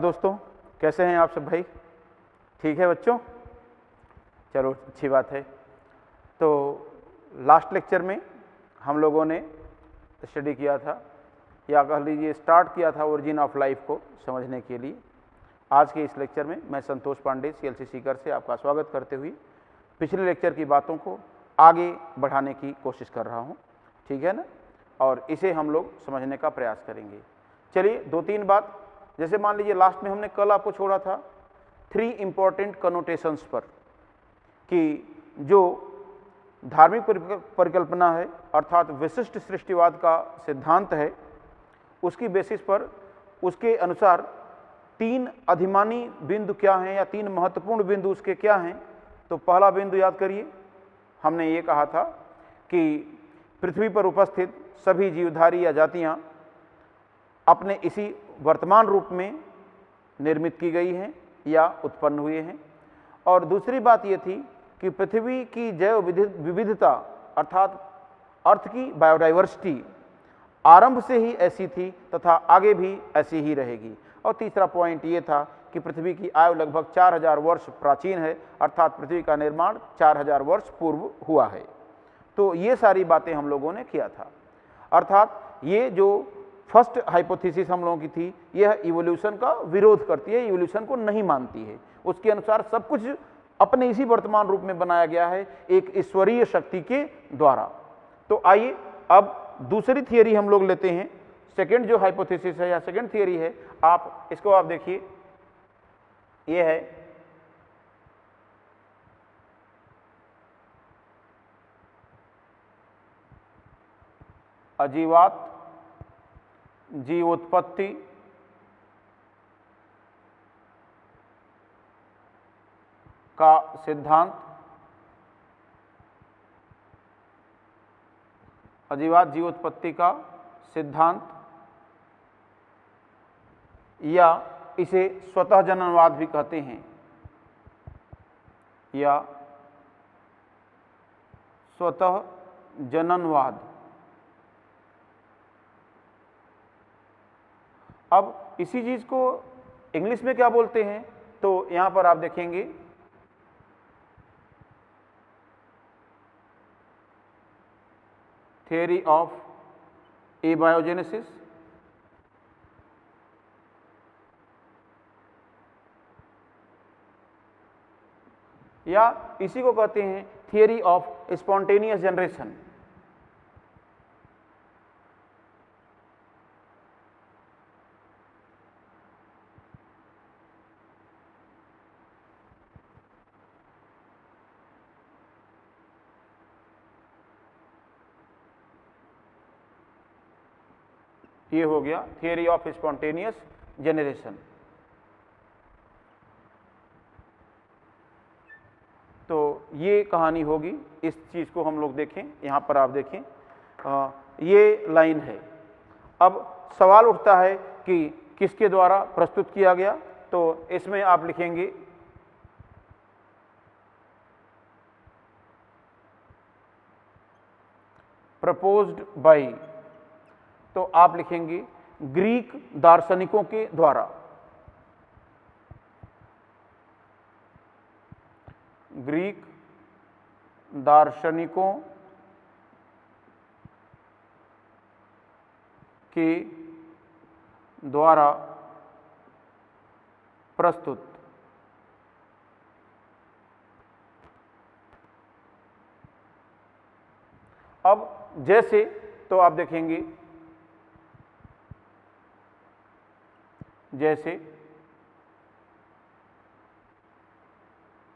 दोस्तों, कैसे हैं आप सब भाई? ठीक है बच्चों, चलो अच्छी बात है। तो लास्ट लेक्चर में हम लोगों ने स्टडी किया था, या कह लीजिए स्टार्ट किया था ओरिजिन ऑफ लाइफ को समझने के लिए। आज के इस लेक्चर में मैं संतोष पांडे CLC सीकर से आपका स्वागत करते हुए पिछले लेक्चर की बातों को आगे बढ़ाने की कोशिश कर रहा हूँ, ठीक है ना, और इसे हम लोग समझने का प्रयास करेंगे। चलिए दो तीन बात, जैसे मान लीजिए लास्ट में हमने कल आपको छोड़ा था 3 इम्पॉर्टेंट कनोटेशंस पर, कि जो धार्मिक परिकल्पना है अर्थात विशिष्ट सृष्टिवाद का सिद्धांत है, उसकी बेसिस पर उसके अनुसार 3 अधिमानी बिंदु क्या हैं या 3 महत्वपूर्ण बिंदु उसके क्या हैं। तो पहला बिंदु याद करिए, हमने ये कहा था कि पृथ्वी पर उपस्थित सभी जीवधारी या जातियां अपने इसी वर्तमान रूप में निर्मित की गई हैं या उत्पन्न हुए हैं। और दूसरी बात ये थी कि पृथ्वी की जैव विविधता अर्थात अर्थ की बायोडाइवर्सिटी आरंभ से ही ऐसी थी तथा आगे भी ऐसी ही रहेगी। और तीसरा पॉइंट ये था कि पृथ्वी की आयु लगभग 4000 वर्ष प्राचीन है, अर्थात पृथ्वी का निर्माण 4000 वर्ष पूर्व हुआ है। तो ये सारी बातें हम लोगों ने किया था, अर्थात ये जो फर्स्ट हाइपोथेसिस हम लोगों की थी, यह इवोल्यूशन का विरोध करती है, इवोल्यूशन को नहीं मानती है। उसके अनुसार सब कुछ अपने इसी वर्तमान रूप में बनाया गया है एक ईश्वरीय शक्ति के द्वारा। तो आइए अब दूसरी थियरी हम लोग लेते हैं, सेकेंड जो हाइपोथेसिस है या सेकेंड थियरी है, आप इसको आप देखिए, ये है अजीवात जीवोत्पत्ति का सिद्धांत। अजीवात जीवोत्पत्ति का सिद्धांत, या इसे स्वतः जननवाद भी कहते हैं, या स्वतः जननवाद। अब इसी चीज को इंग्लिश में क्या बोलते हैं, तो यहां पर आप देखेंगे थियरी ऑफ एबायोजेनेसिस, या इसी को कहते हैं थियरी ऑफ स्पॉन्टेनियस जनरेशन। ये हो गया थियरी ऑफ स्पॉन्टेनियस जनरेशन। तो ये कहानी होगी, इस चीज को हम लोग देखें, यहां पर आप देखें, ये लाइन है। अब सवाल उठता है कि किसके द्वारा प्रस्तुत किया गया, तो इसमें आप लिखेंगे प्रपोज्ड बाय, तो आप लिखेंगे ग्रीक दार्शनिकों के द्वारा। ग्रीक दार्शनिकों के द्वारा प्रस्तुत। अब जैसे, तो आप देखेंगे जैसे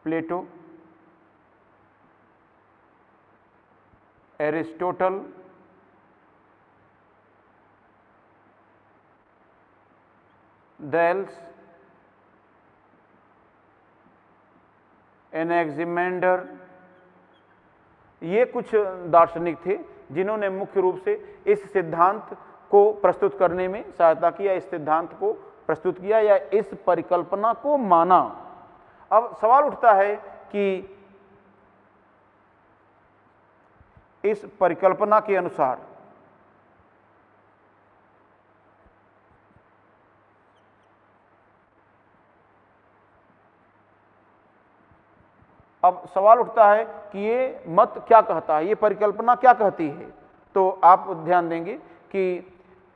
प्लेटो, एरिस्टोटल, देल्स, एनेक्सिमेंडर, ये कुछ दार्शनिक थे जिन्होंने मुख्य रूप से इस सिद्धांत को प्रस्तुत करने में सहायता किया, इस सिद्धांत को प्रस्तुत किया या इस परिकल्पना को माना। अब सवाल उठता है कि इस परिकल्पना के अनुसार अब सवाल उठता है कि ये मत क्या कहता है, ये परिकल्पना क्या कहती है। तो आप ध्यान देंगे कि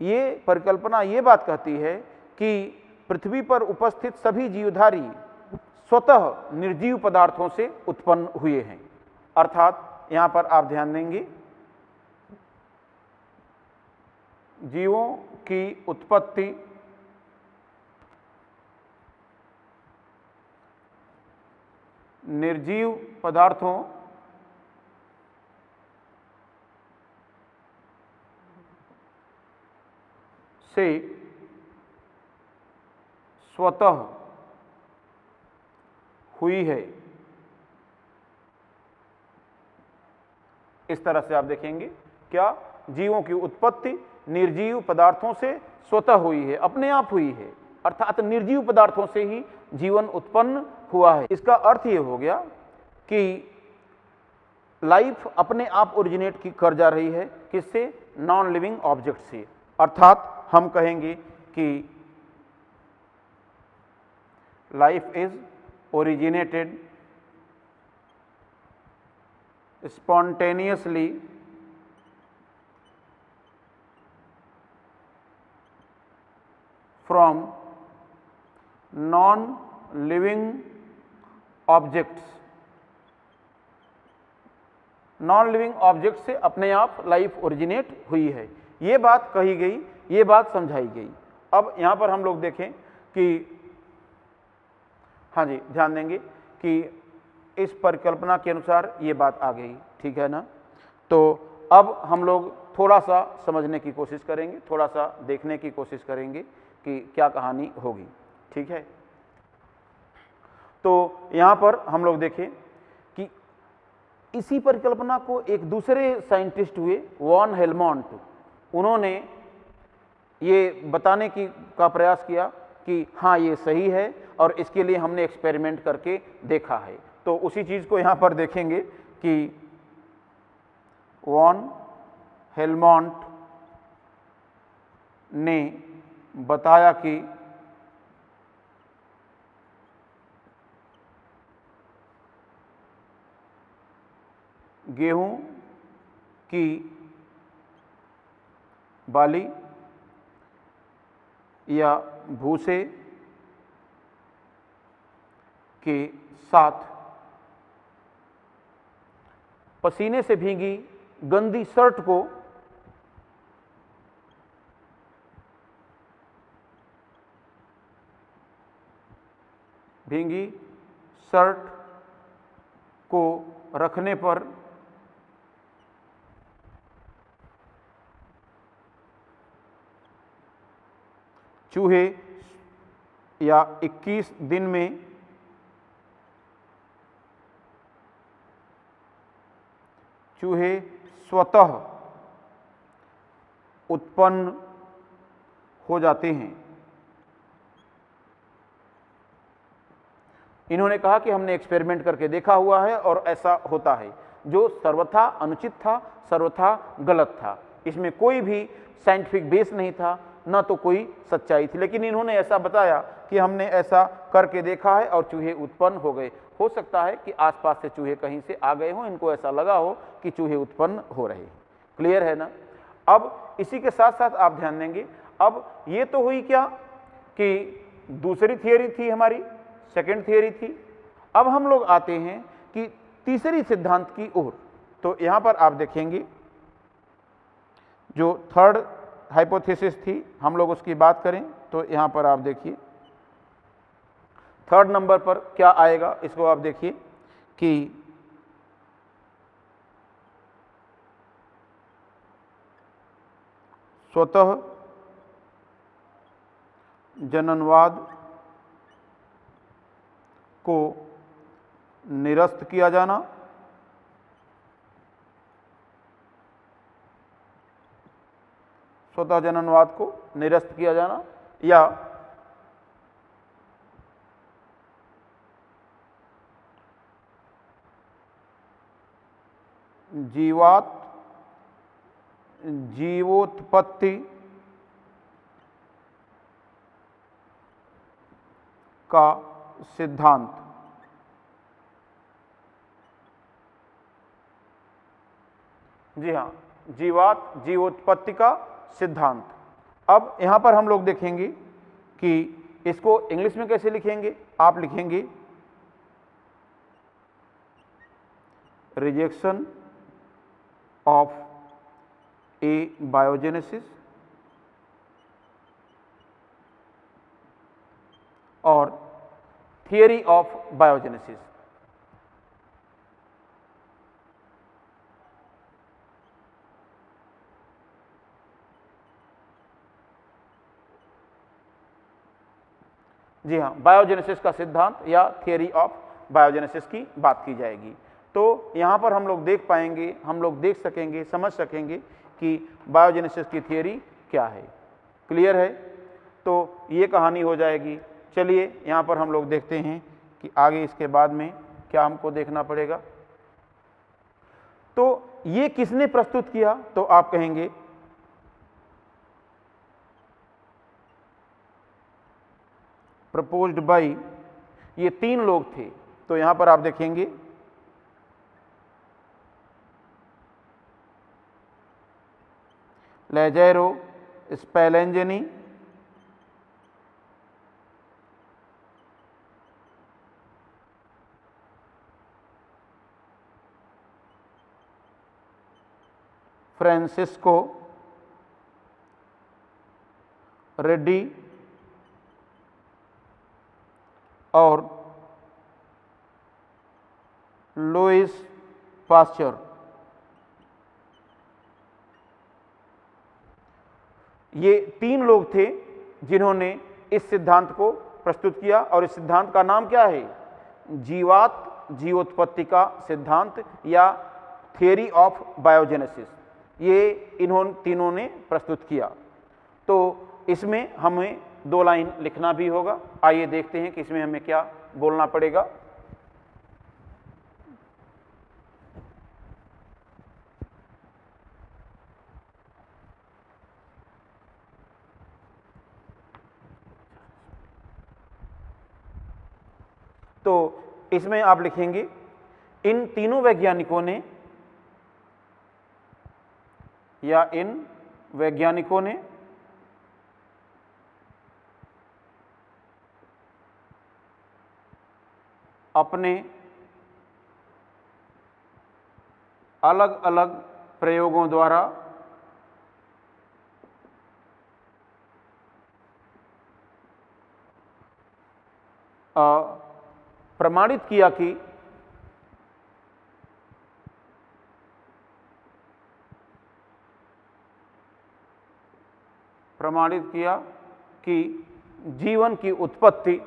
ये परिकल्पना ये बात कहती है कि पृथ्वी पर उपस्थित सभी जीवधारी स्वतः निर्जीव पदार्थों से उत्पन्न हुए हैं। अर्थात यहां पर आप ध्यान देंगे, जीवों की उत्पत्ति निर्जीव पदार्थों से स्वतः हुई है। इस तरह से आप देखेंगे, क्या जीवों की उत्पत्ति निर्जीव पदार्थों से स्वतः हुई है, अपने आप हुई है, अर्थात निर्जीव पदार्थों से ही जीवन उत्पन्न हुआ है। इसका अर्थ ये हो गया कि लाइफ अपने आप ओरिजिनेट कर जा रही है, किससे? नॉन लिविंग ऑब्जेक्ट से। अर्थात हम कहेंगे कि life is originated spontaneously from non-living objects। Non living object से अपने आप लाइफ ओरिजिनेट हुई है। ये बात कही गई, ये बात समझाई गई। अब यहां पर हम लोग देखें कि हाँ जी, ध्यान देंगे कि इस परिकल्पना के अनुसार ये बात आ गई, ठीक है ना। तो अब हम लोग थोड़ा सा समझने की कोशिश करेंगे, थोड़ा सा देखने की कोशिश करेंगे कि क्या कहानी होगी, ठीक है। तो यहां पर हम लोग देखें कि इसी परिकल्पना को एक दूसरे साइंटिस्ट हुए, वॉन हेलमोंट, उन्होंने ये बताने का प्रयास किया कि हाँ ये सही है और इसके लिए हमने एक्सपेरिमेंट करके देखा है। तो उसी चीज को यहां पर देखेंगे कि वॉन हेलमोंट ने बताया कि गेहूं की बाली या भूसे के साथ पसीने से भीगी गंदी शर्ट को रखने पर चूहे या 21 दिन में चूहे स्वतः उत्पन्न हो जाते हैं। इन्होंने कहा कि हमने एक्सपेरिमेंट करके देखा हुआ है और ऐसा होता है, जो सर्वथा अनुचित था, सर्वथा गलत था। इसमें कोई भी साइंटिफिक बेस नहीं था, ना तो कोई सच्चाई थी, लेकिन इन्होंने ऐसा बताया कि हमने ऐसा करके देखा है और चूहे उत्पन्न हो गए। हो सकता है कि आसपास से चूहे कहीं से आ गए हों, इनको ऐसा लगा हो कि चूहे उत्पन्न हो रहे हैं। क्लियर है ना। अब इसी के साथ साथ आप ध्यान देंगे, अब ये तो हुई क्या कि दूसरी थियरी थी हमारी, सेकंड थियरी थी। अब हम लोग आते हैं कि तीसरी सिद्धांत की ओर। तो यहां पर आप देखेंगे जो थर्ड हाइपोथेसिस थी, हम लोग उसकी बात करें तो यहां पर आप देखिए थर्ड नंबर पर क्या आएगा, इसको आप देखिए कि स्वतः जननवाद को निरस्त किया जाना, स्वतः जननवाद को निरस्त किया जाना, या जीवोत्पत्ति का सिद्धांत। जी हाँ, जीवात जीवोत्पत्ति का सिद्धांत। अब यहां पर हम लोग देखेंगे कि इसको इंग्लिश में कैसे लिखेंगे। आप लिखेंगे रिजेक्शन ऑफ ए बायोजेनेसिस और थियरी ऑफ बायोजेनेसिस। जी हाँ, बायोजेनेसिस का सिद्धांत या थियरी ऑफ बायोजेनेसिस की बात की जाएगी। तो यहाँ पर हम लोग देख पाएंगे, हम लोग देख सकेंगे, समझ सकेंगे कि बायोजेनेसिस की थियरी क्या है। क्लियर है? तो ये कहानी हो जाएगी। चलिए यहाँ पर हम लोग देखते हैं कि आगे इसके बाद में क्या हमको देखना पड़ेगा। तो ये किसने प्रस्तुत किया? तो आप कहेंगे प्रपोज्ड बाय, ये 3 लोग थे। तो यहां पर आप देखेंगे लेज़ेरो स्पेलेंजेनी, फ्रांसिस्को रेड्डी और लुइस पास्चर। ये 3 लोग थे जिन्होंने इस सिद्धांत को प्रस्तुत किया और इस सिद्धांत का नाम क्या है? जीवात जीवोत्पत्ति का सिद्धांत या थियरी ऑफ बायोजेनेसिस। ये इन्होंने तीनों ने प्रस्तुत किया। तो इसमें हमें 2 लाइन लिखना भी होगा। आइए देखते हैं कि इसमें हमें क्या बोलना पड़ेगा। तो इसमें आप लिखेंगे इन तीनों वैज्ञानिकों ने अपने अलग अलग प्रयोगों द्वारा प्रमाणित किया कि जीवन की उत्पत्ति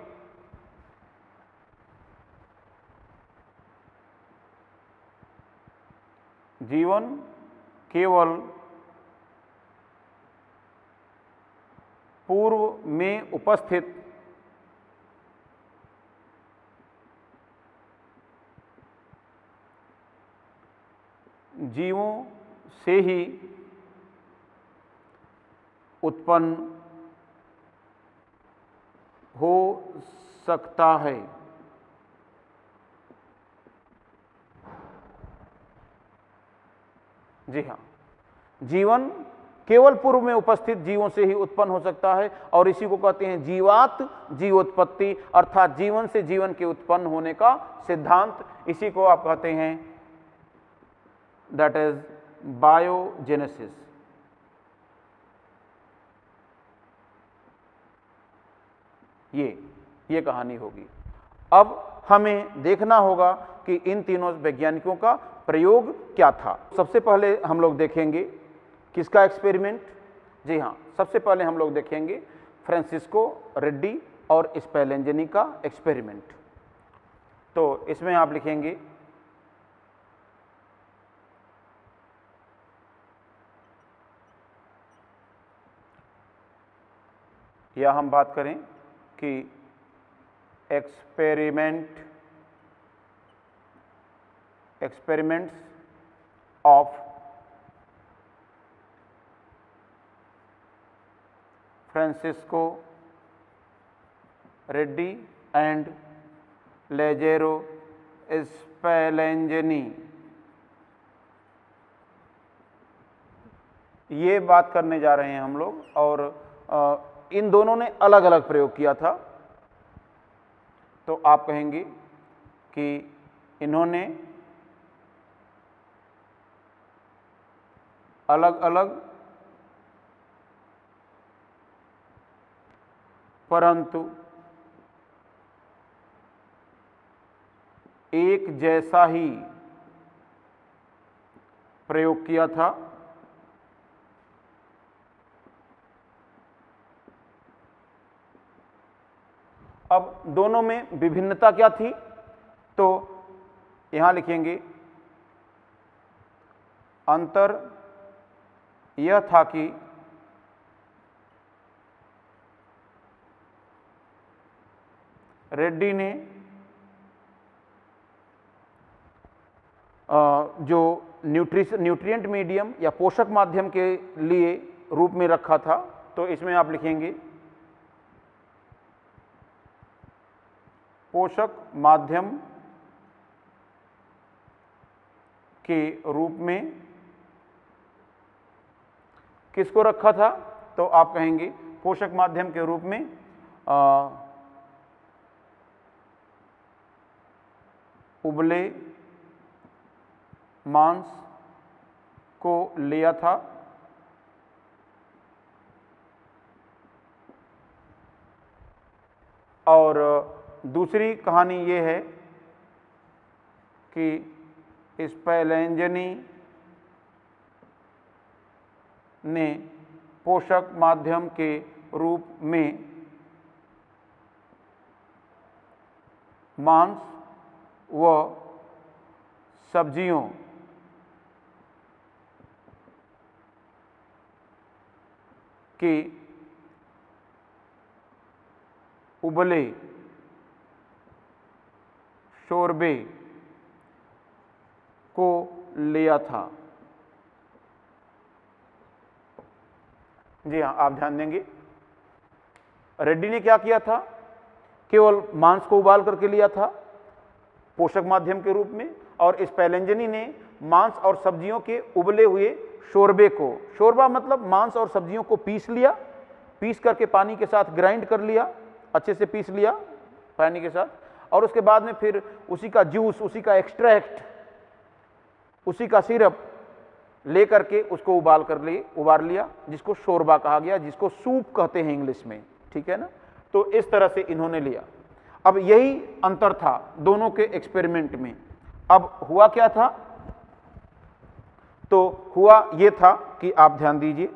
केवल पूर्व में उपस्थित जीवों से ही उत्पन्न हो सकता है। जी हाँ, जीवन केवल पूर्व में उपस्थित जीवों से ही उत्पन्न हो सकता है और इसी को कहते हैं जीवात जीवोत्पत्ति, अर्थात जीवन से जीवन के उत्पन्न होने का सिद्धांत। इसी को आप कहते हैं दैट इज बायोजेनेसिस। ये कहानी होगी। अब हमें देखना होगा कि इन तीनों वैज्ञानिकों का प्रयोग क्या था। सबसे पहले हम लोग देखेंगे किसका एक्सपेरिमेंट। जी हाँ, सबसे पहले हम लोग देखेंगे फ्रांसिस्को रेड्डी और स्पेलेंजेनी का एक्सपेरिमेंट। तो इसमें आप लिखेंगे या हम बात करें कि experiments of Francisco Redi and Lazzaro Spallanzani ये बात करने जा रहे हैं हम लोग, और इन दोनों ने अलग अलग प्रयोग किया था। तो आप कहेंगे कि इन्होंने अलग अलग परंतु एक जैसा ही प्रयोग किया था। अब दोनों में विभिन्नता क्या थी, तो यहां लिखेंगे अंतर यह था कि रेड्डी ने जो न्यूट्रिएंट मीडियम या पोषक माध्यम के लिए रूप में रखा था, तो इसमें आप लिखेंगे पोषक माध्यम के रूप में किसको रखा था, तो आप कहेंगे पोषक माध्यम के रूप में उबले मांस को लिया था। और दूसरी कहानी ये है कि स्पैलेंजनी ने पोषक माध्यम के रूप में मांस व सब्जियों के उबले शोरबे को लिया था। जी हाँ, आप ध्यान देंगे, रेड्डी ने क्या किया था, केवल मांस को उबाल करके लिया था पोषक माध्यम के रूप में, और स्पैलेंजनी ने मांस और सब्जियों के उबले हुए शोरबे को, शोरबा मतलब मांस और सब्जियों को पीस लिया, पीस करके पानी के साथ ग्राइंड कर लिया, अच्छे से पीस लिया पानी के साथ, और उसके बाद में फिर उसी का जूस, उसी का एक्सट्रैक्ट, उसी का सिरप ले करके उसको उबाल लिया, जिसको शोरबा कहा गया, जिसको सूप कहते हैं इंग्लिश में, ठीक है ना। तो इस तरह से इन्होंने लिया। अब यही अंतर था दोनों के एक्सपेरिमेंट में। अब हुआ क्या था, तो हुआ ये था कि आप ध्यान दीजिए,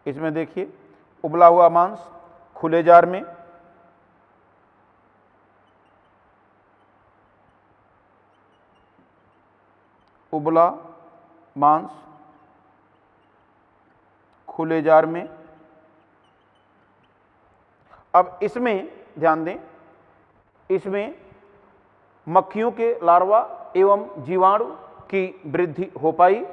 इसमें देखिए उबला हुआ मांस खुले जार में, उबला मांस खुले जार में। अब इसमें ध्यान दें, इसमें मक्खियों के लार्वा एवं जीवाणु की वृद्धि हो पाई।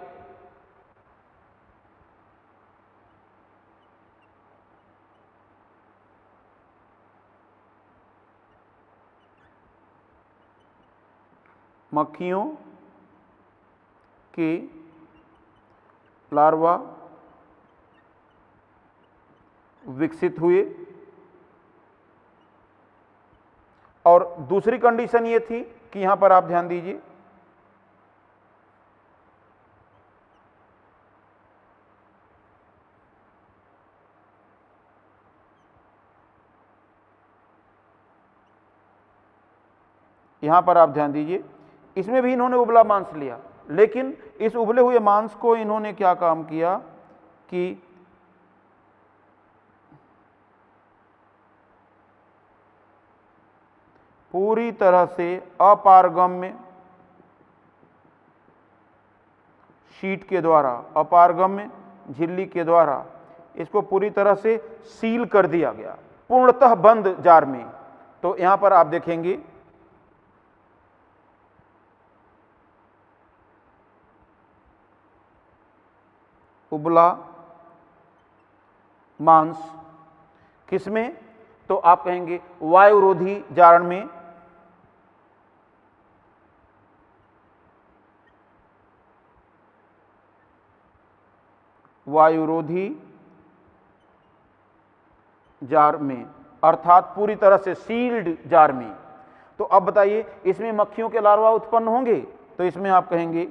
मक्खियों के लार्वा विकसित हुए, और दूसरी कंडीशन ये थी कि यहां पर आप ध्यान दीजिए, यहां पर आप ध्यान दीजिए, इसमें भी इन्होंने उबला मांस लिया, लेकिन इस उबले हुए मांस को इन्होंने क्या काम किया कि पूरी तरह से अपारगम्य शीट के द्वारा, अपारगम्य झिल्ली के द्वारा इसको पूरी तरह से सील कर दिया गया, पूर्णतः बंद जार में। तो यहां पर आप देखेंगे उबला मांस किसमें? तो आप कहेंगे वायुरोधी जारण में, वायुरोधी जार में, अर्थात पूरी तरह से सील्ड जार में। तो अब बताइए इसमें मक्खियों के लार्वा उत्पन्न होंगे? तो इसमें आप कहेंगे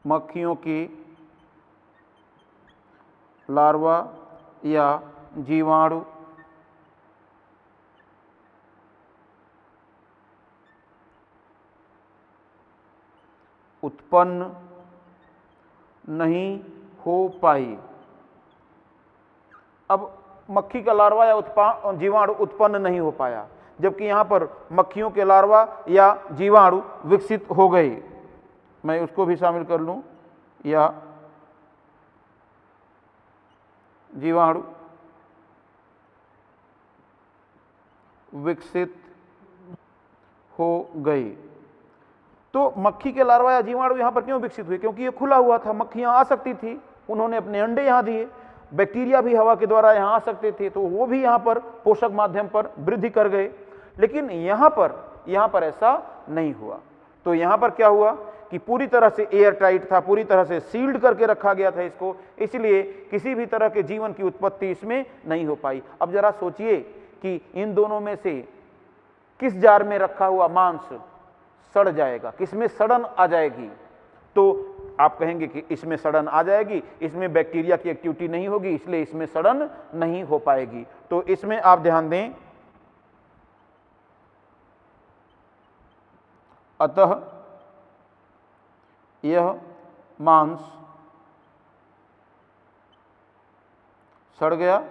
मक्खियों के लार्वा या जीवाणु उत्पन्न नहीं हो पाई। अब मक्खी का लार्वा या जीवाणु उत्पन्न नहीं हो पाया, जबकि यहां पर मक्खियों के लार्वा या जीवाणु विकसित हो गए। मैं उसको भी शामिल कर लूं, या जीवाणु विकसित हो गए। तो मक्खी के लार्वा या जीवाणु यहां पर क्यों विकसित हुए? क्योंकि ये खुला हुआ था, मक्खियां आ सकती थी, उन्होंने अपने अंडे यहां दिए। बैक्टीरिया भी हवा के द्वारा यहां आ सकते थे, तो वो भी यहां पर पोषक माध्यम पर वृद्धि कर गए। लेकिन यहां पर ऐसा नहीं हुआ। तो यहां पर क्या हुआ कि पूरी तरह से एयर टाइट था, पूरी तरह से सील्ड करके रखा गया था इसको, इसलिए किसी भी तरह के जीवन की उत्पत्ति इसमें नहीं हो पाई। अब जरा सोचिए कि इन दोनों में से किस जार में रखा हुआ मांस सड़ जाएगा, किसमें सड़न आ जाएगी? तो आप कहेंगे कि इसमें सड़न आ जाएगी, इसमें बैक्टीरिया की एक्टिविटी नहीं होगी, इसलिए इसमें सड़न नहीं हो पाएगी। तो इसमें आप ध्यान दें, अतः यह मांस सड़ गया,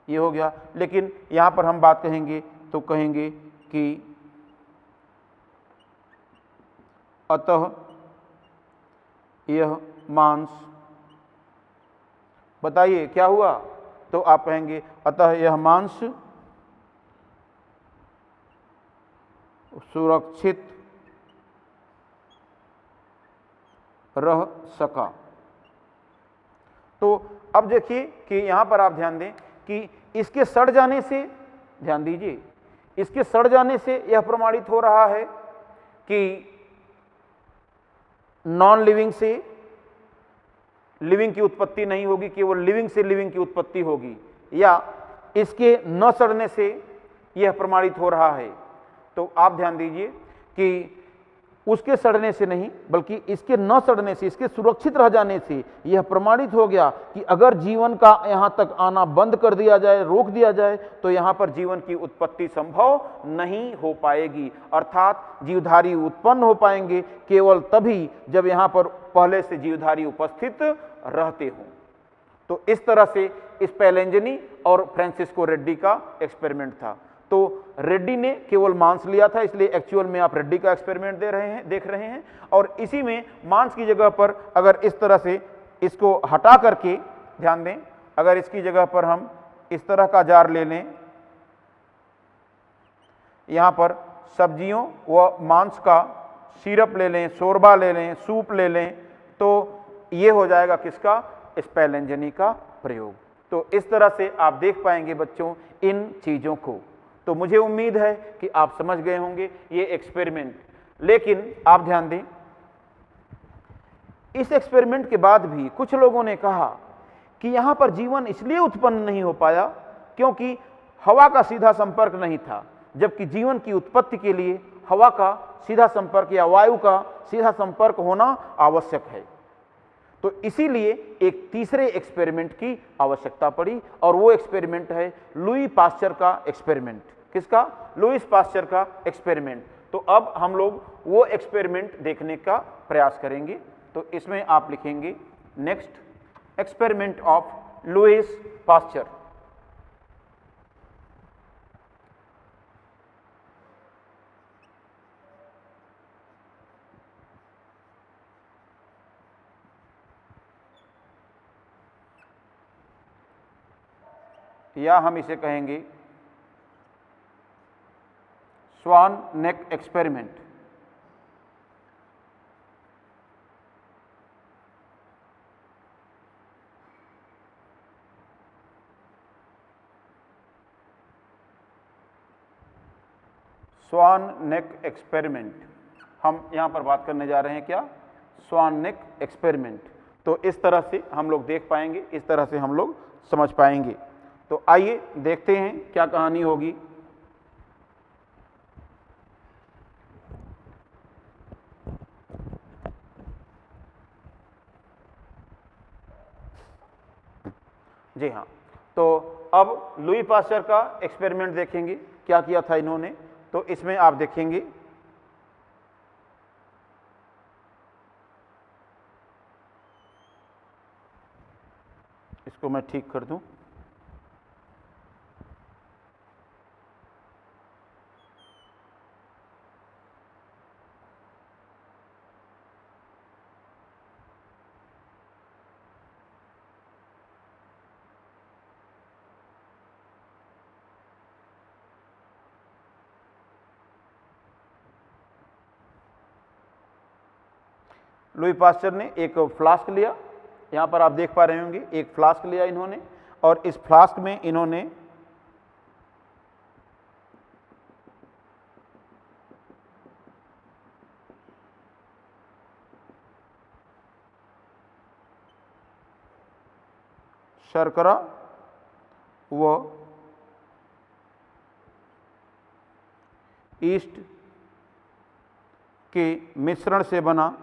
ये हो गया। लेकिन यहां पर हम बात कहेंगे तो कहेंगे कि अतः यह मांस, बताइए क्या हुआ? तो आप कहेंगे अतः यह मांस सुरक्षित रह सका। तो अब देखिए कि यहां पर आप ध्यान दें कि इसके सड़ जाने से, ध्यान दीजिए, इसके सड़ जाने से यह प्रमाणित हो रहा है कि नॉन लिविंग से लिविंग की उत्पत्ति नहीं होगी, केवल लिविंग से लिविंग की उत्पत्ति होगी। या इसके न सड़ने से यह प्रमाणित हो रहा है। तो आप ध्यान दीजिए कि उसके सड़ने से नहीं, बल्कि इसके न सड़ने से, इसके सुरक्षित रह जाने से यह प्रमाणित हो गया कि अगर जीवन का यहां तक आना बंद कर दिया जाए, रोक दिया जाए, तो यहां पर जीवन की उत्पत्ति संभव नहीं हो पाएगी। अर्थात जीवधारी उत्पन्न हो पाएंगे केवल तभी जब यहां पर पहले से जीवधारी उपस्थित रहते हों। तो इस तरह से स्पेलेंजनी और फ्रांसिस्को रेड्डी का एक्सपेरिमेंट था। तो रेड्डी ने केवल मांस लिया था, इसलिए एक्चुअल में आप रेड्डी का एक्सपेरिमेंट देख रहे हैं। और इसी में मांस की जगह पर अगर इस तरह से इसको हटा करके, ध्यान दें, अगर इसकी जगह पर हम इस तरह का जार ले लें, यहां पर सब्जियों व मांस का सिरप ले लें, शोरबा ले लें, सूप ले लें, तो ये हो जाएगा किसका? स्पेलेंजनी का प्रयोग। तो इस तरह से आप देख पाएंगे बच्चों इन चीजों को। तो मुझे उम्मीद है कि आप समझ गए होंगे ये एक्सपेरिमेंट। लेकिन आप ध्यान दें, इस एक्सपेरिमेंट के बाद भी कुछ लोगों ने कहा कि यहां पर जीवन इसलिए उत्पन्न नहीं हो पाया क्योंकि हवा का सीधा संपर्क नहीं था, जबकि जीवन की उत्पत्ति के लिए हवा का सीधा संपर्क या वायु का सीधा संपर्क होना आवश्यक है। तो इसीलिए एक तीसरे एक्सपेरिमेंट की आवश्यकता पड़ी, और वो एक्सपेरिमेंट है लुई पास्चर का एक्सपेरिमेंट। किसका? लुईस पास्चर का एक्सपेरिमेंट। तो अब हम लोग वो एक्सपेरिमेंट देखने का प्रयास करेंगे। तो इसमें आप लिखेंगे next experiment of Lewis pasture. या हम इसे कहेंगे स्वान नेक एक्सपेरिमेंट। स्वान नेक एक्सपेरिमेंट हम यहां पर बात करने जा रहे हैं, क्या? स्वान नेक एक्सपेरिमेंट। तो इस तरह से हम लोग देख पाएंगे, इस तरह से हम लोग समझ पाएंगे। तो आइए देखते हैं क्या कहानी होगी। जी हाँ, तो अब लुई पास्चर का एक्सपेरिमेंट देखेंगे, क्या किया था इन्होंने। तो इसमें आप देखेंगे इसको मैं ठीक कर दूं। लुई पास्चर ने एक फ्लास्क लिया, यहां पर आप देख पा रहे होंगे, एक फ्लास्क लिया इन्होंने, और इस फ्लास्क में इन्होंने शर्करा व ईस्ट के मिश्रण से बना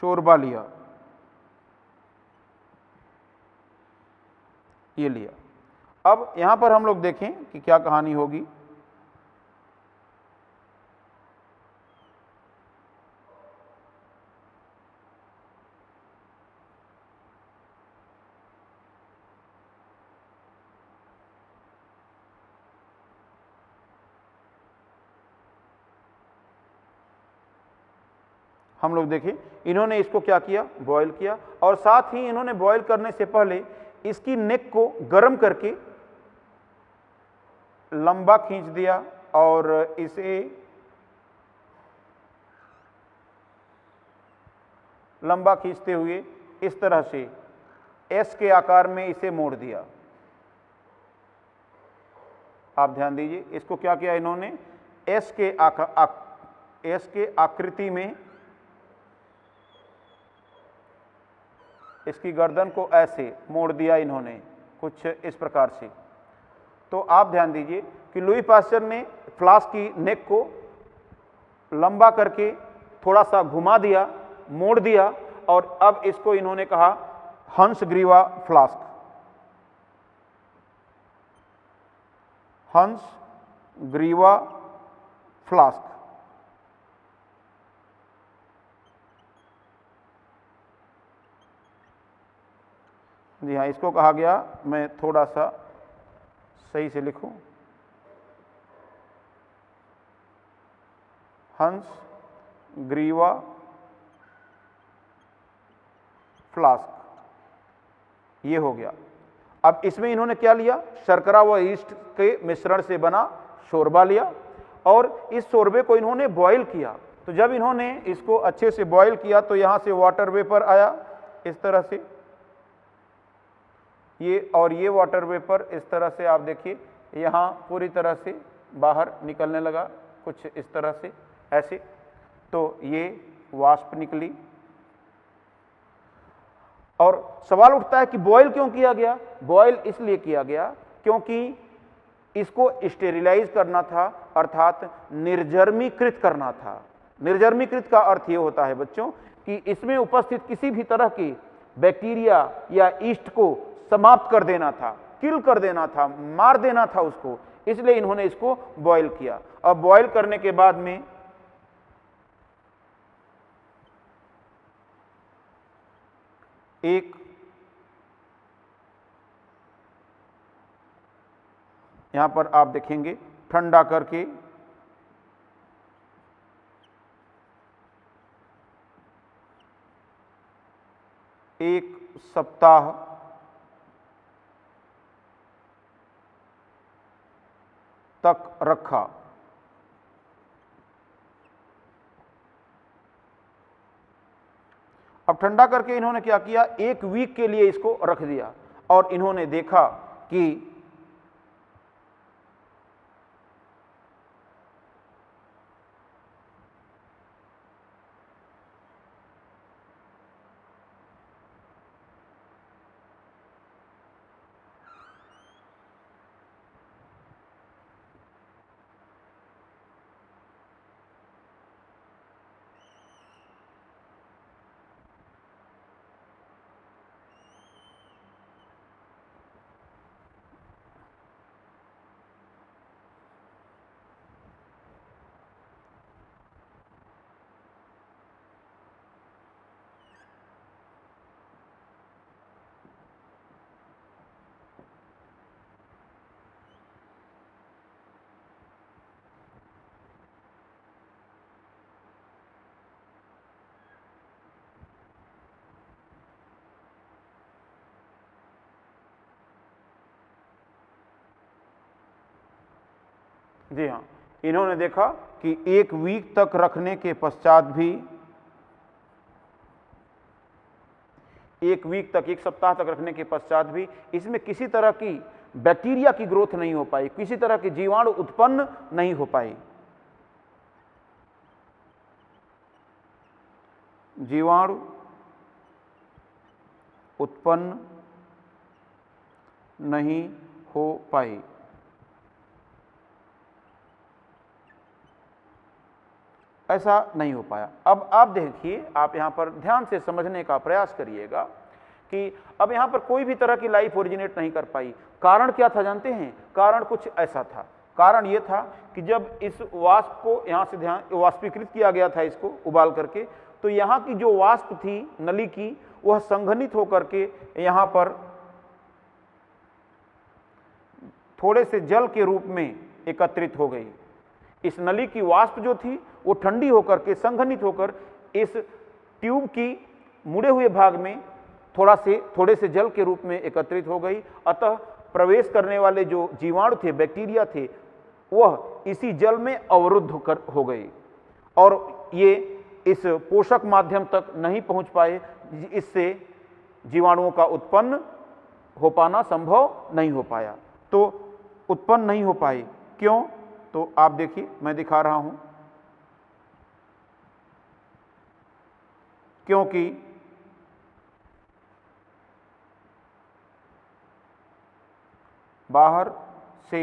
शोरबा लिया, ये लिया। अब यहां पर हम लोग देखें कि क्या कहानी होगी। हम लोग देखें, इन्होंने इसको क्या किया, बॉयल किया, और साथ ही इन्होंने बॉयल करने से पहले इसकी नेक को गर्म करके लंबा खींच दिया, और इसे लंबा खींचते हुए इस तरह से एस के आकार में इसे मोड़ दिया। आप ध्यान दीजिए, इसको क्या किया इन्होंने, एस के आकृति में इसकी गर्दन को ऐसे मोड़ दिया इन्होंने, कुछ इस प्रकार से। तो आप ध्यान दीजिए कि लुई पास्चर ने फ्लास्क की नेक को लंबा करके थोड़ा सा घुमा दिया, मोड़ दिया, और अब इसको इन्होंने कहा हंस ग्रीवा फ्लास्क। हंस ग्रीवा फ्लास्क। जी हाँ, इसको कहा गया, मैं थोड़ा सा सही से लिखूं, हंस ग्रीवा फ्लास्क, ये हो गया। अब इसमें इन्होंने क्या लिया, शर्करा व ईस्ट के मिश्रण से बना शोरबा लिया, और इस शोरबे को इन्होंने बॉयल किया। तो जब इन्होंने इसको अच्छे से बॉयल किया तो यहां से वाटर वेपर आया इस तरह से, ये और ये वाटर वेपर इस तरह से आप देखिए यहाँ पूरी तरह से बाहर निकलने लगा, कुछ इस तरह से ऐसे। तो ये वाष्प निकली, और सवाल उठता है कि बॉयल क्यों किया गया। बॉयल इसलिए किया गया क्योंकि इसको स्टेरिलाइज करना था, अर्थात निर्जर्मीकृत करना था। निर्जर्मीकृत का अर्थ ये होता है बच्चों कि इसमें उपस्थित किसी भी तरह के बैक्टीरिया या ईस्ट को समाप्त कर देना था, किल कर देना था, मार देना था उसको, इसलिए इन्होंने इसको बॉयल किया। और बॉयल करने के बाद में एक यहां पर आप देखेंगे ठंडा करके एक सप्ताह तक रखा। अब ठंडा करके इन्होंने क्या किया, 1 वीक के लिए इसको रख दिया और इन्होंने देखा कि जी हाँ, इन्होंने देखा कि 1 वीक तक रखने के पश्चात भी, 1 वीक तक, 1 सप्ताह तक रखने के पश्चात भी इसमें किसी तरह की बैक्टीरिया की ग्रोथ नहीं हो पाई, किसी तरह की जीवाणु उत्पन्न नहीं हो पाई। जीवाणु उत्पन्न नहीं हो पाई। ऐसा नहीं हो पाया। अब आप देखिए, आप यहां पर ध्यान से समझने का प्रयास करिएगा कि अब यहां पर कोई भी तरह की लाइफ ओरिजिनेट नहीं कर पाई। कारण क्या था जानते हैं? कारण कुछ ऐसा था। कारण यह था कि जब इस वाष्प को यहां से ध्यान वाष्पीकृत किया गया था, इसको उबाल करके, तो यहां की जो वाष्प थी नली की, वह संघनित होकर के यहां पर थोड़े से जल के रूप में एकत्रित हो गई। इस नली की वाष्प जो थी वो ठंडी होकर के संघनित होकर इस ट्यूब की मुड़े हुए भाग में थोड़े से जल के रूप में एकत्रित हो गई। अतः प्रवेश करने वाले जो जीवाणु थे, बैक्टीरिया थे, वह इसी जल में अवरुद्ध हो गए और ये इस पोषक माध्यम तक नहीं पहुंच पाए। इससे जीवाणुओं का उत्पन्न हो पाना संभव नहीं हो पाया। तो उत्पन्न नहीं हो पाए क्यों? तो आप देखिए, मैं दिखा रहा हूं। क्योंकि बाहर से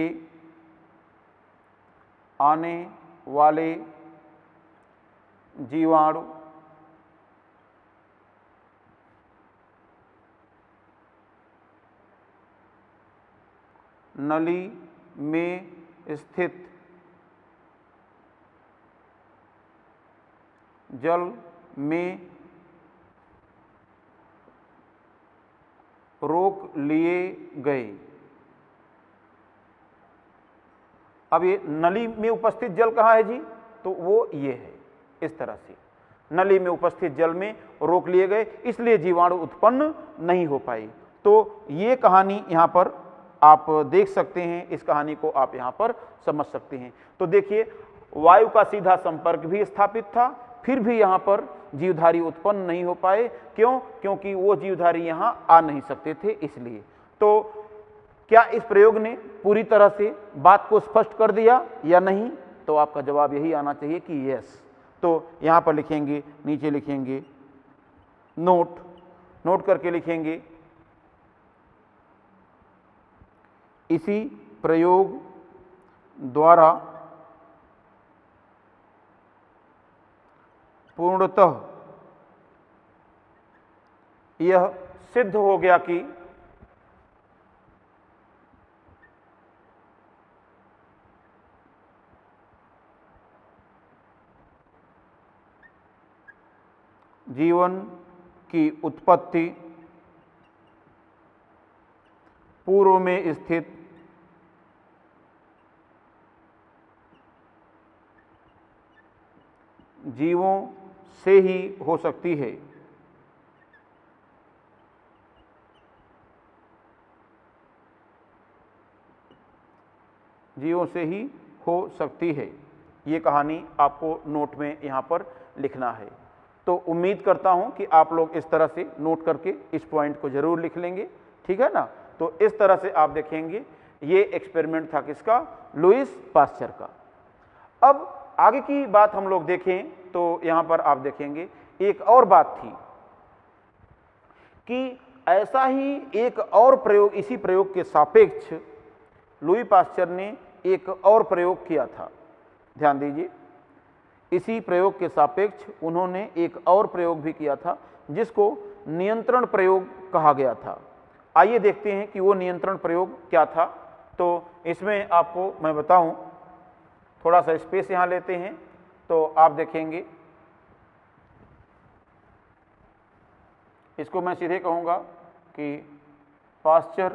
आने वाले जीवाणु नली में स्थित जल में रोक लिए गए। अब ये नली में उपस्थित जल कहाँ है जी? तो वो ये है, इस तरह से नली में उपस्थित जल में रोक लिए गए, इसलिए जीवाणु उत्पन्न नहीं हो पाई। तो ये कहानी यहाँ पर आप देख सकते हैं, इस कहानी को आप यहाँ पर समझ सकते हैं। तो देखिए, वायु का सीधा संपर्क भी स्थापित था, फिर भी यहाँ पर जीवधारी उत्पन्न नहीं हो पाए। क्यों? क्योंकि वो जीवधारी यहाँ आ नहीं सकते थे, इसलिए। तो क्या इस प्रयोग ने पूरी तरह से बात को स्पष्ट कर दिया या नहीं? तो आपका जवाब यही आना चाहिए कि यस। तो यहाँ पर लिखेंगे, नीचे लिखेंगे नोट करके लिखेंगे, इसी प्रयोग द्वारा पूर्णतः यह सिद्ध हो गया कि जीवन की उत्पत्ति पूर्व में स्थित जीवों से ही हो सकती है। जीवों से ही हो सकती है। ये कहानी आपको नोट में यहाँ पर लिखना है। तो उम्मीद करता हूँ कि आप लोग इस तरह से नोट करके इस पॉइंट को जरूर लिख लेंगे, ठीक है ना। तो इस तरह से आप देखेंगे ये एक्सपेरिमेंट था किसका, लुईस पास्चर का। अब आगे की बात हम लोग देखें तो यहाँ पर आप देखेंगे एक और बात थी कि ऐसा ही एक और प्रयोग, इसी प्रयोग के सापेक्ष लुई पास्चर ने एक और प्रयोग किया था। ध्यान दीजिए, इसी प्रयोग के सापेक्ष उन्होंने एक और प्रयोग भी किया था जिसको नियंत्रण प्रयोग कहा गया था। आइए देखते हैं कि वो नियंत्रण प्रयोग क्या था। तो इसमें आपको मैं बताऊं, थोड़ा सा स्पेस यहां लेते हैं तो आप देखेंगे, इसको मैं सीधे कहूंगा कि पास्चर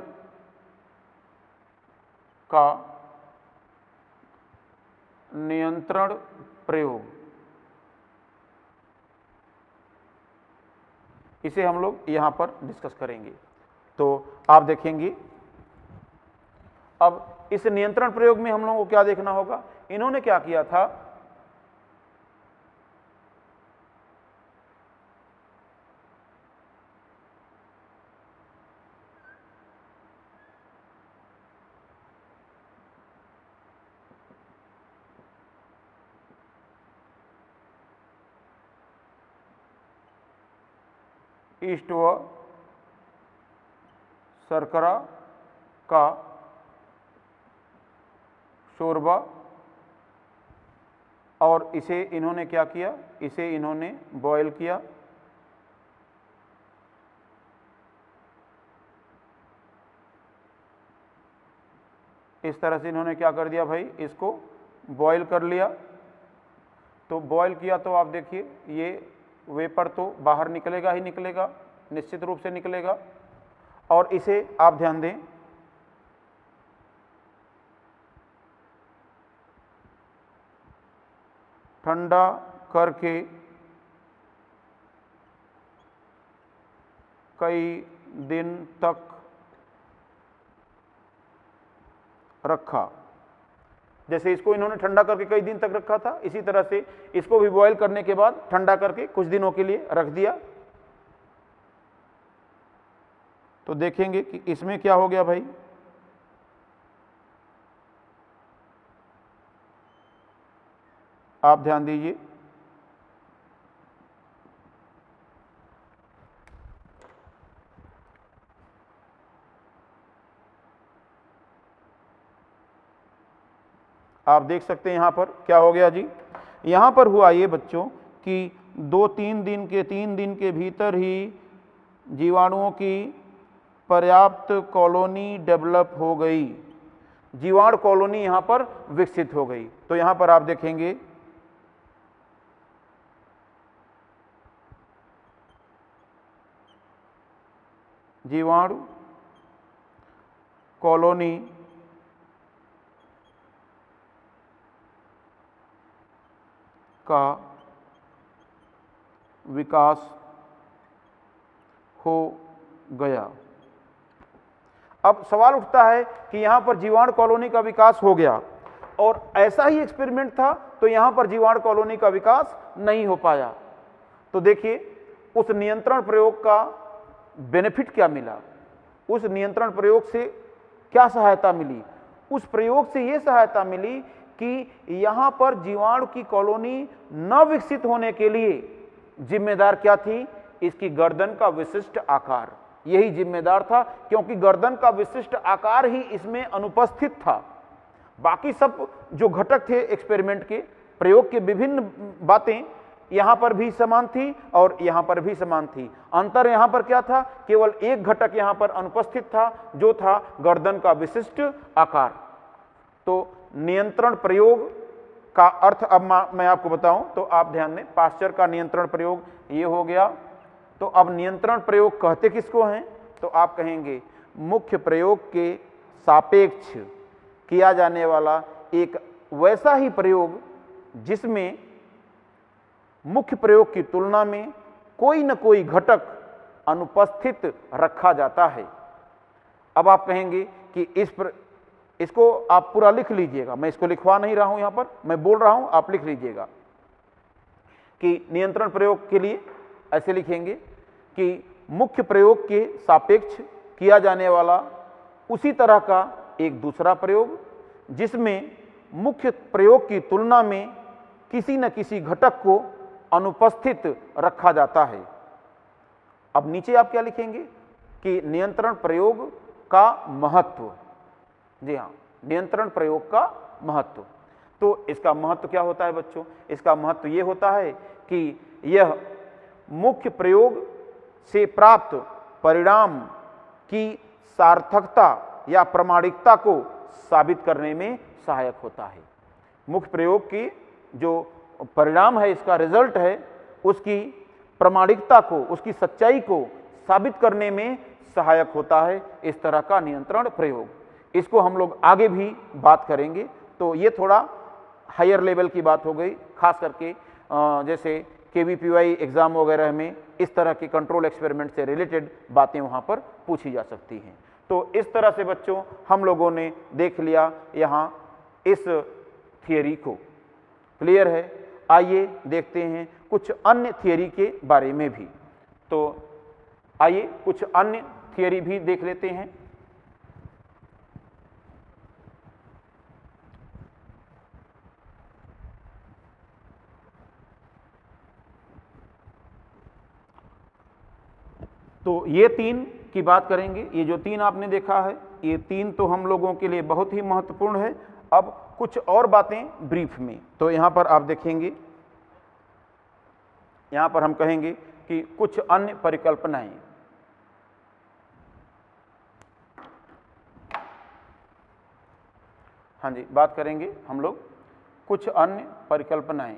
का नियंत्रण प्रयोग, इसे हम लोग यहां पर डिस्कस करेंगे। तो आप देखेंगे अब इस नियंत्रण प्रयोग में हम लोगों को क्या देखना होगा। इन्होंने क्या किया था, ईस्ट व शर्करा का शोरबा, और इसे इन्होंने क्या किया, इसे इन्होंने बॉयल किया। इस तरह से इन्होंने क्या कर दिया भाई, इसको बॉयल कर लिया। तो बॉयल किया तो आप देखिए ये वेपर तो बाहर निकलेगा ही निकलेगा, निश्चित रूप से निकलेगा। और इसे आप ध्यान दें, ठंडा करके कई दिन तक रखा। जैसे इसको इन्होंने ठंडा करके कई दिन तक रखा था, इसी तरह से इसको भी बॉयल करने के बाद ठंडा करके कुछ दिनों के लिए रख दिया। तो देखेंगे कि इसमें क्या हो गया भाई, आप ध्यान दीजिए, आप देख सकते हैं यहां पर क्या हो गया जी। यहां पर हुआ ये बच्चों कि 3 दिन के भीतर ही जीवाणुओं की पर्याप्त कॉलोनी डेवलप हो गई, जीवाणु कॉलोनी यहां पर विकसित हो गई। तो यहां पर आप देखेंगे जीवाणु कॉलोनी का विकास हो गया। अब सवाल उठता है कि यहां पर जीवाणु कॉलोनी का विकास हो गया और ऐसा ही एक्सपेरिमेंट था तो यहां पर जीवाणु कॉलोनी का विकास नहीं हो पाया। तो देखिए उस नियंत्रण प्रयोग का बेनिफिट क्या मिला, उस नियंत्रण प्रयोग से क्या सहायता मिली। उस प्रयोग से यह सहायता मिली कि यहां पर जीवाणु की कॉलोनी न विकसित होने के लिए जिम्मेदार क्या थी, इसकी गर्दन का विशिष्ट आकार, यही जिम्मेदार था, क्योंकि गर्दन का विशिष्ट आकार ही इसमें अनुपस्थित था। बाकी सब जो घटक थे एक्सपेरिमेंट के, प्रयोग के विभिन्न बातें यहां पर भी समान थी और यहां पर भी समान थी। अंतर यहां पर क्या था, केवल एक घटक यहां पर अनुपस्थित था, जो था गर्दन का विशिष्ट आकार। तो नियंत्रण प्रयोग का अर्थ अब मैं आपको बताऊं तो आप ध्यान दें, पास्चर का नियंत्रण प्रयोग ये हो गया। तो अब नियंत्रण प्रयोग कहते किसको हैं, तो आप कहेंगे मुख्य प्रयोग के सापेक्ष किया जाने वाला एक वैसा ही प्रयोग जिसमें मुख्य प्रयोग की तुलना में कोई न कोई घटक अनुपस्थित रखा जाता है। अब आप कहेंगे कि इसको आप पूरा लिख लीजिएगा, मैं इसको लिखवा नहीं रहा हूं, यहां पर मैं बोल रहा हूं, आप लिख लीजिएगा कि नियंत्रण प्रयोग के लिए ऐसे लिखेंगे कि मुख्य प्रयोग के सापेक्ष किया जाने वाला उसी तरह का एक दूसरा प्रयोग जिसमें मुख्य प्रयोग की तुलना में किसी न किसी घटक को अनुपस्थित रखा जाता है। अब नीचे आप क्या लिखेंगे कि नियंत्रण प्रयोग का महत्व। जी हां, नियंत्रण प्रयोग का महत्व। तो इसका महत्व क्या होता है बच्चों? इसका महत्व यह होता है कि यह मुख्य प्रयोग से प्राप्त परिणाम की सार्थकता या प्रामाणिकता को साबित करने में सहायक होता है। मुख्य प्रयोग की जो परिणाम है, इसका रिजल्ट है, उसकी प्रामाणिकता को, उसकी सच्चाई को साबित करने में सहायक होता है इस तरह का नियंत्रण प्रयोग। इसको हम लोग आगे भी बात करेंगे। तो ये थोड़ा हायर लेवल की बात हो गई, खास करके जैसे केवीपीवाई एग्जाम वगैरह में इस तरह के कंट्रोल एक्सपेरिमेंट से रिलेटेड बातें वहां पर पूछी जा सकती हैं। तो इस तरह से बच्चों हम लोगों ने देख लिया यहां इस थियरी को। क्लियर है? आइए देखते हैं कुछ अन्य थियरी के बारे में भी। तो आइए कुछ अन्य थियरी भी देख लेते हैं। तो ये तीन की बात करेंगे। ये जो तीन आपने देखा है, ये तीन तो हम लोगों के लिए बहुत ही महत्वपूर्ण है। अब कुछ और बातें ब्रीफ में। तो यहां पर आप देखेंगे, यहां पर हम कहेंगे कि कुछ अन्य परिकल्पनाएं। हाँ जी, बात करेंगे हम लोग कुछ अन्य परिकल्पनाएं।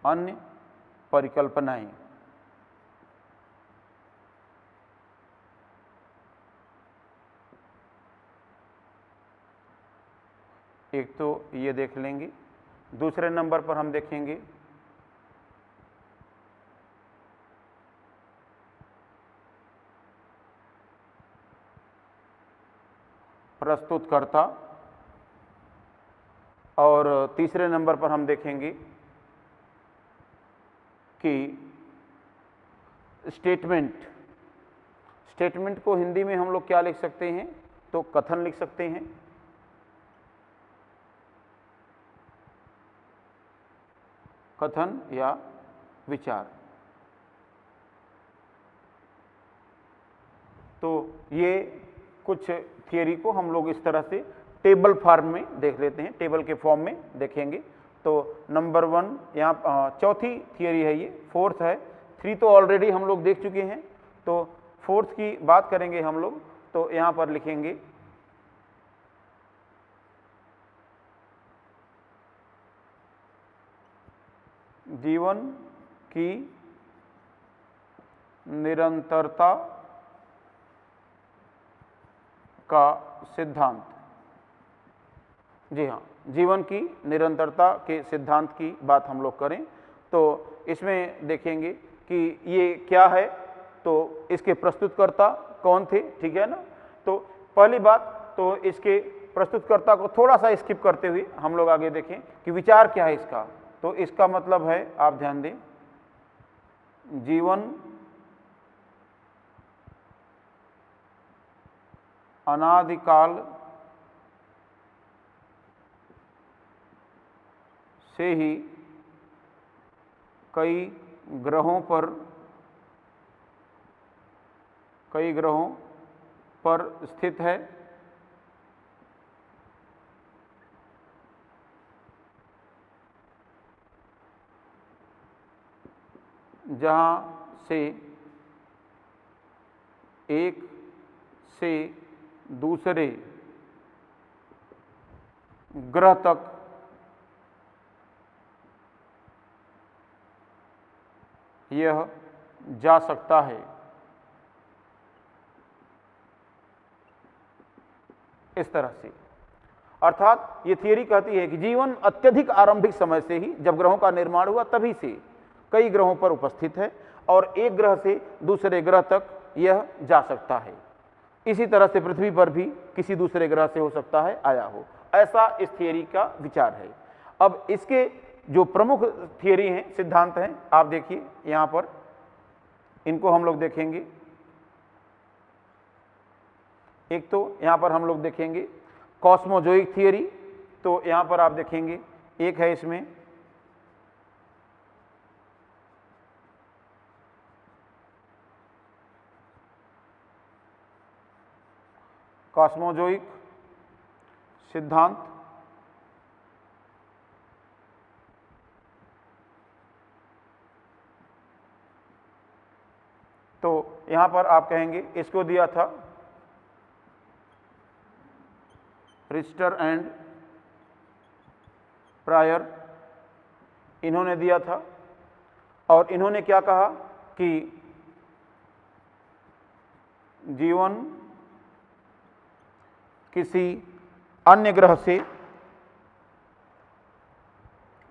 अन्य परिकल्पनाएं। एक तो ये देख लेंगे। दूसरे नंबर पर हम देखेंगे प्रस्तुतकर्ता, और तीसरे नंबर पर हम देखेंगे कि स्टेटमेंट। स्टेटमेंट को हिंदी में हम लोग क्या लिख सकते हैं? तो कथन लिख सकते हैं। कथन या विचार। तो ये कुछ थियरी को हम लोग इस तरह से टेबल फॉर्म में देख लेते हैं, टेबल के फॉर्म में देखेंगे। तो नंबर 1 यहाँ चौथी थियरी है, ये 4th है। 3 तो ऑलरेडी हम लोग देख चुके हैं। तो 4th की बात करेंगे हम लोग। तो यहाँ पर लिखेंगे जीवन की निरंतरता का सिद्धांत। जी हाँ, जीवन की निरंतरता के सिद्धांत की बात हम लोग करें तो इसमें देखेंगे कि ये क्या है, तो इसके प्रस्तुतकर्ता कौन थे, ठीक है ना। तो पहली बात तो इसके प्रस्तुतकर्ता को थोड़ा सा स्किप करते हुए हम लोग आगे देखें कि विचार क्या है इसका। तो इसका मतलब है, आप ध्यान दें, जीवन अनादिकाल से ही कई ग्रहों पर स्थित है। जहाँ से एक से दूसरे ग्रह तक यह जा सकता है। इस तरह से, अर्थात ये थियरी कहती है कि जीवन अत्यधिक आरंभिक समय से ही, जब ग्रहों का निर्माण हुआ तभी से कई ग्रहों पर उपस्थित है और एक ग्रह से दूसरे ग्रह तक यह जा सकता है। इसी तरह से पृथ्वी पर भी किसी दूसरे ग्रह से हो सकता है आया हो, ऐसा इस थियरी का विचार है। अब इसके जो प्रमुख थियरी हैं, सिद्धांत हैं, आप देखिए यहां पर, इनको हम लोग देखेंगे। एक तो यहां पर हम लोग देखेंगे कॉस्मोजोइक थियरी, तो यहां पर आप देखेंगे एक है इसमें कॉस्मोजोइक सिद्धांत, तो यहां पर आप कहेंगे इसको दिया था रिस्टर एंड प्रायर, इन्होंने दिया था। और इन्होंने क्या कहा कि जीवन किसी अन्य ग्रह से,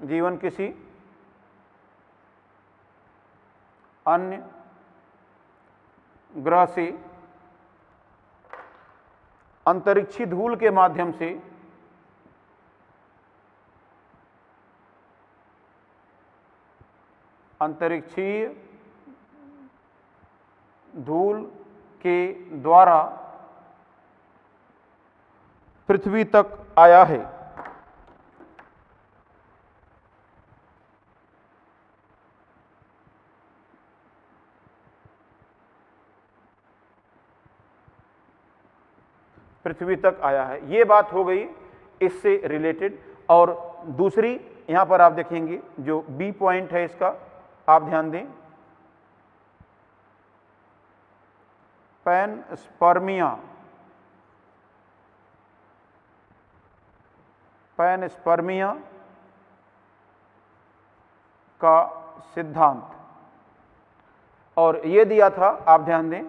जीवन किसी अन्य ग्रह से अंतरिक्षी धूल के माध्यम से अंतरिक्षीय धूल के द्वारा पृथ्वी तक आया है। पृथ्वी तक आया है, ये बात हो गई इससे रिलेटेड। और दूसरी यहां पर आप देखेंगे जो बी पॉइंट है इसका, आप ध्यान दें, पैनस्पर्मिया, पैनस्पर्मिया का सिद्धांत, और ये दिया था, आप ध्यान दें,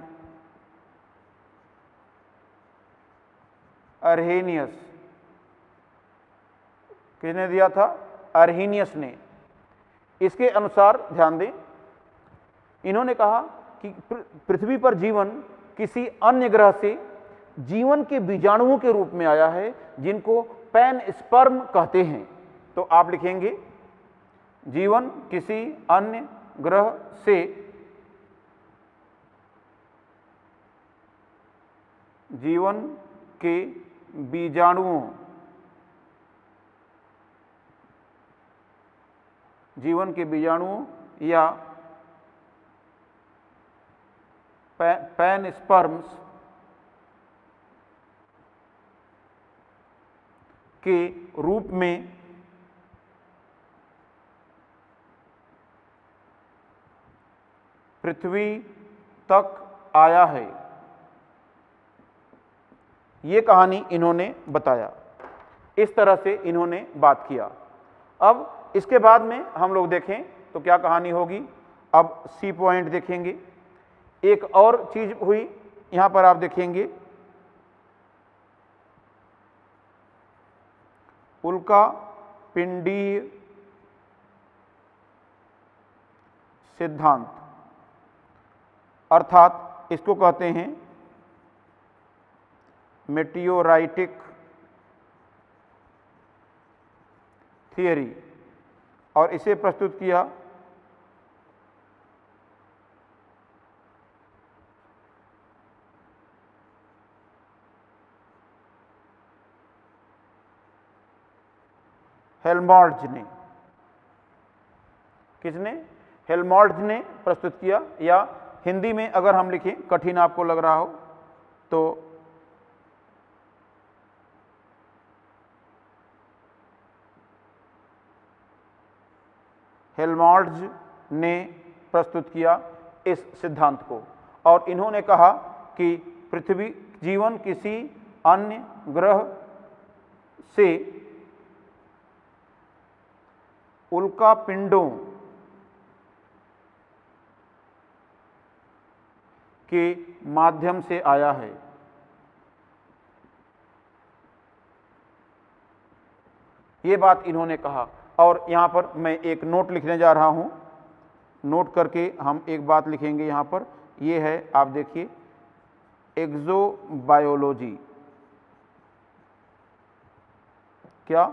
अर्हेनियस। किसने दिया था? अर्हेनियस ने। इसके अनुसार ध्यान दें, इन्होंने कहा कि पृथ्वी पर जीवन किसी अन्य ग्रह से जीवन के बीजाणुओं के रूप में आया है, जिनको पैनस्पर्म कहते हैं। तो आप लिखेंगे जीवन किसी अन्य ग्रह से जीवन के बीजाणुओं, जीवन के बीजाणुओं या पैनस्पर्म्स के रूप में पृथ्वी तक आया है। ये कहानी इन्होंने बताया, इस तरह से इन्होंने बात किया। अब इसके बाद में हम लोग देखें तो क्या कहानी होगी। अब सी पॉइंट देखेंगे। एक और चीज हुई यहां पर, आप देखेंगे उल्का पिंडीय सिद्धांत, अर्थात इसको कहते हैं मेटियोराइटिक थियरी, और इसे प्रस्तुत किया हेल्महोल्ट्ज ने। किसने? हेल्महोल्ट्ज ने प्रस्तुत किया, या हिंदी में अगर हम लिखें, कठिन आपको लग रहा हो तो हेल्महोल्ट्ज ने प्रस्तुत किया इस सिद्धांत को, और इन्होंने कहा कि पृथ्वी, जीवन किसी अन्य ग्रह से उल्का पिंडों के माध्यम से आया है। ये बात इन्होंने कहा, और यहां पर मैं एक नोट लिखने जा रहा हूं नोट करके हम एक बात लिखेंगे यहाँ पर, ये है आप देखिए एक्सोबायोलॉजी। क्या?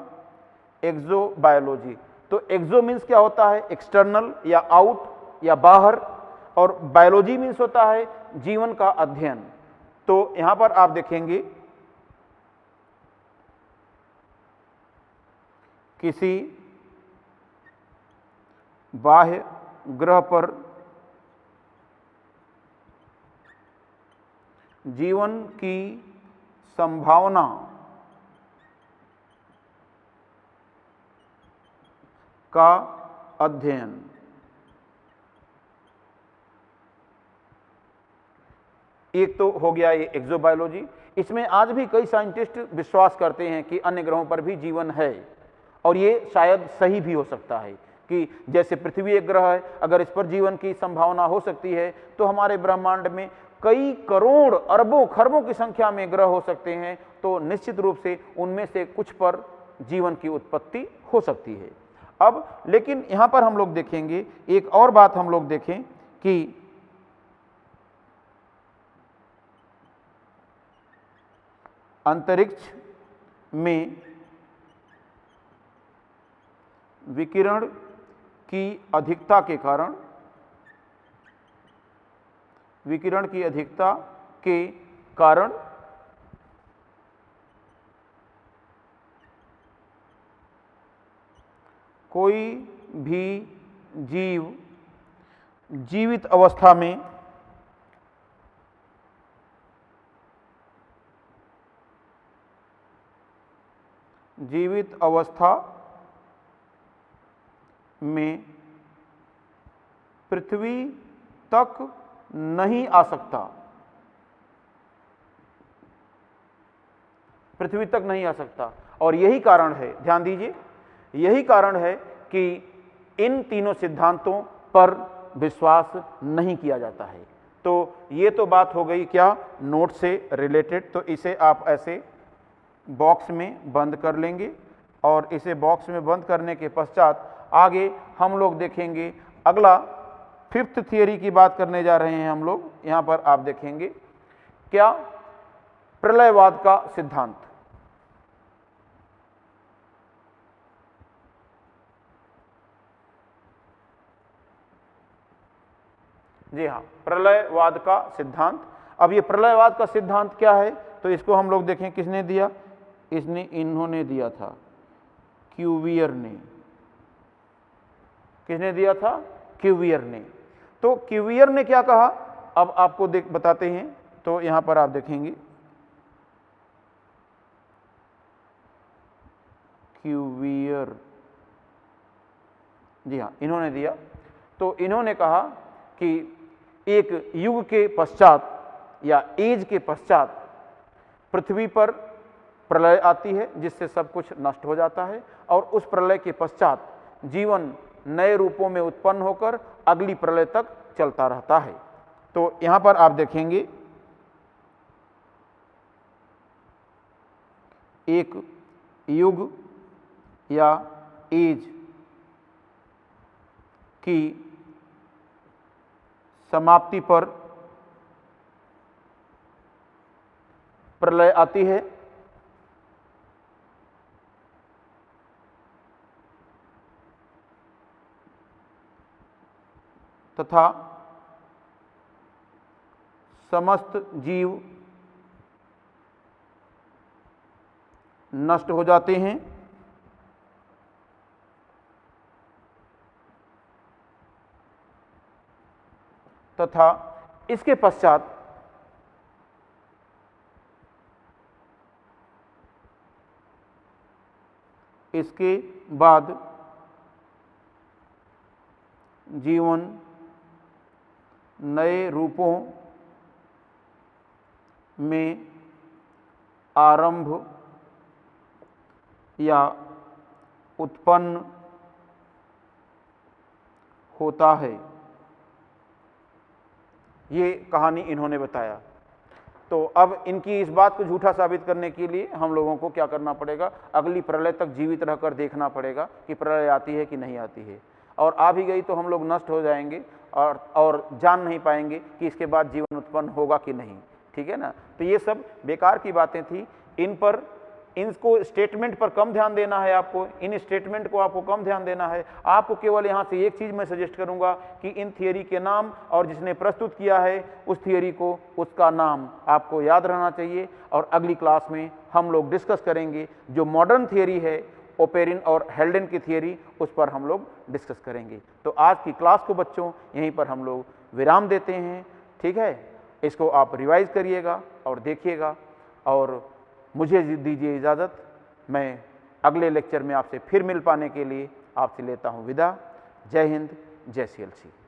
एक्सोबायोलॉजी। तो एक्सो मीन्स क्या होता है? एक्सटर्नल या आउट या बाहर, और बायोलॉजी मीन्स होता है जीवन का अध्ययन। तो यहां पर आप देखेंगे किसी बाह्य ग्रह पर जीवन की संभावना का अध्ययन। एक तो हो गया ये एक्सोबायोलॉजी। इसमें आज भी कई साइंटिस्ट विश्वास करते हैं कि अन्य ग्रहों पर भी जीवन है, और ये शायद सही भी हो सकता है कि जैसे पृथ्वी एक ग्रह है, अगर इस पर जीवन की संभावना हो सकती है तो हमारे ब्रह्मांड में कई करोड़ अरबों खरबों की संख्या में ग्रह हो सकते हैं, तो निश्चित रूप से उनमें से कुछ पर जीवन की उत्पत्ति हो सकती है। अब लेकिन यहां पर हम लोग देखेंगे एक और बात, हम लोग देखें कि अंतरिक्ष में विकिरण की अधिकता के कारण, विकिरण की अधिकता के कारण कोई भी जीव जीवित अवस्था में पृथ्वी तक नहीं आ सकता, पृथ्वी तक नहीं आ सकता। और यही कारण है, ध्यान दीजिए, यही कारण है कि इन तीनों सिद्धांतों पर विश्वास नहीं किया जाता है। तो ये तो बात हो गई क्या? नोट से रिलेटेड। तो इसे आप ऐसे बॉक्स में बंद कर लेंगे, और इसे बॉक्स में बंद करने के पश्चात आगे हम लोग देखेंगे अगला फिफ्थ थियरी की बात करने जा रहे हैं हम लोग। यहां पर आप देखेंगे क्या? प्रलयवाद का सिद्धांत। जी हाँ, प्रलयवाद का सिद्धांत। अब ये प्रलयवाद का सिद्धांत क्या है? तो इसको हम लोग देखें, किसने दिया? इन्होंने दिया था, क्यूवियर ने। किसने दिया था? क्यूवियर ने। तो क्यूवियर ने क्या कहा, अब आपको बताते हैं। तो यहां पर आप देखेंगे क्यूवियर, जी हाँ, इन्होंने दिया। तो इन्होंने कहा कि एक युग के पश्चात या एज के पश्चात पृथ्वी पर प्रलय आती है, जिससे सब कुछ नष्ट हो जाता है, और उस प्रलय के पश्चात जीवन नए रूपों में उत्पन्न होकर अगली प्रलय तक चलता रहता है। तो यहां पर आप देखेंगे एक युग या एज की समाप्ति पर प्रलय आती है, तथा समस्त जीव नष्ट हो जाते हैं, तथा इसके पश्चात इसके बाद जीवन नए रूपों में आरंभ या उत्पन्न होता है। ये कहानी इन्होंने बताया। तो अब इनकी इस बात को झूठा साबित करने के लिए हम लोगों को क्या करना पड़ेगा? अगली प्रलय तक जीवित रहकर देखना पड़ेगा कि प्रलय आती है कि नहीं आती है। और आ भी गई तो हम लोग नष्ट हो जाएंगे और जान नहीं पाएंगे कि इसके बाद जीवन उत्पन्न होगा कि नहीं, ठीक है ना। तो ये सब बेकार की बातें थी, इनको स्टेटमेंट पर कम ध्यान देना है आपको, इन स्टेटमेंट को आपको कम ध्यान देना है। आपको केवल यहाँ से एक चीज़ मैं सजेस्ट करूँगा कि इन थियरी के नाम और जिसने प्रस्तुत किया है उस थियरी को, उसका नाम आपको याद रहना चाहिए। और अगली क्लास में हम लोग डिस्कस करेंगे जो मॉडर्न थियरी है, ओपेरिन और हेल्डेन की थियरी, उस पर हम लोग डिस्कस करेंगे। तो आज की क्लास को बच्चों यहीं पर हम लोग विराम देते हैं, ठीक है। इसको आप रिवाइज करिएगा और देखिएगा, और मुझे दीजिए इजाज़त। मैं अगले लेक्चर में आपसे फिर मिल पाने के लिए आपसे लेता हूँ विदा। जय हिंद, जय CLC।